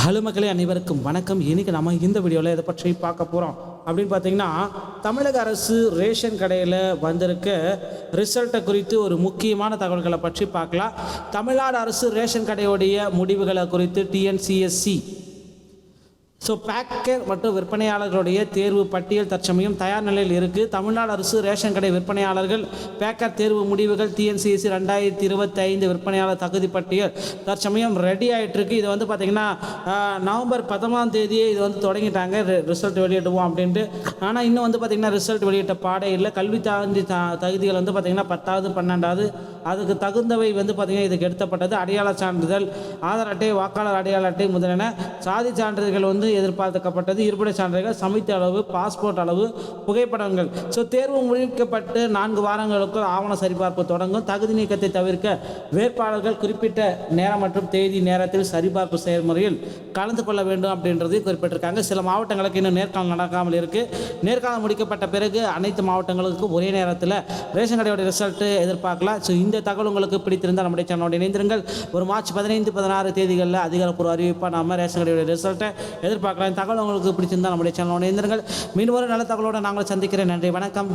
Hello மக்களே, அனைவருக்கும் வணக்கம். இன்றைக்கி நம்ம இந்த வீடியோவில் எதை பற்றி பார்க்க போகிறோம் அப்படின்னு பார்த்தீங்கன்னா, தமிழக அரசு ரேஷன் கடையில் வந்திருக்க ரிசல்ட்டை குறித்து ஒரு முக்கியமான தகவல்களை பற்றி பார்க்கலாம். தமிழ்நாடு அரசு ரேஷன் கடையுடைய முடிவுகளை குறித்து டிஎன்சிஎஸ்சி பேக்கர் மற்றும் விற்பனையாளர்களுடைய தேர்வு பட்டியல் தற்சமயம் தயார் நிலையில் இருக்குது. தமிழ்நாடு அரசு ரேஷன் கடை விற்பனையாளர்கள் பேக்கர் தேர்வு முடிவுகள் டிஎன்சிஎஸ்சி 2025 விற்பனையாளர் தகுதி பட்டியல் தற்சமயம் ரெடி ஆகிட்டுருக்கு. இது வந்து பார்த்திங்கன்னா நவம்பர் 10ஆம் தேதியே இது வந்து தொடங்கிட்டாங்க ரிசல்ட் வெளியிடுவோம் அப்படின்ட்டு. ஆனால் இன்னும் வந்து பார்த்திங்கன்னா ரிசல்ட் வெளியிட்ட பாடே இல்லை. கல்வி தகுதிகள் வந்து பார்த்திங்கன்னா 10வது 12வது அதுக்கு தகுந்தவை வந்து பார்த்திங்கன்னா இதுக்கு எடுத்தப்பட்டது. அடையாள சான்றிதழ், ஆதார் அட்டை, வாக்காளர் அடையாள அட்டை முதலான சாதி சான்றிதழ்கள் வந்து எதிர்பார்க்கப்பட்டது. இருப்பிட சான்றிதழ்கள், சமைத்த அளவு, பாஸ்போர்ட் அளவு, புகைப்படங்கள். தேர்வு முடிக்கப்பட்டு 4 வாரங்களுக்குள் ஆவண சரிபார்ப்பு தொடங்கும். தகுதி நீக்கத்தை தவிர்க்க வேட்பாளர்கள் குறிப்பிட்ட நேரம் மற்றும் தேதி நேரத்தில் சரிபார்ப்பு செயல்முறையில் கலந்து கொள்ள வேண்டும் அப்படின்றதை குறிப்பிட்டிருக்காங்க. சில மாவட்டங்களுக்கு இன்னும் நேர்காணல் நடக்காமல் இருக்குது. நேர்காணல் முடிக்கப்பட்ட பிறகு அனைத்து மாவட்டங்களுக்கும் ஒரே நேரத்தில் ரேஷன் கடையோட ரிசல்ட்டு எதிர்பார்க்கலாம். இந்த தகவல் உங்களுக்கு பிடித்திருந்தால் நம்முடைய சேனலோட இணைந்திருங்கள். ஒரு மார்ச் 15, 16 தேதிகளில் அதிகாரப்பூர்வ அறிவிப்பாக நம்ம ரேஷன் கடையோட ரிசல்ட்டை எதிர்பார்க்கலாம். இந்த தகவல் உங்களுக்கு பிடிச்சிருந்தால் நம்முடைய சேனலோட இணைந்திருங்கள். மீண்டும் ஒரு நல்ல தகவலோடு நாங்கள் சந்திக்கிறேன். நன்றி, வணக்கம்.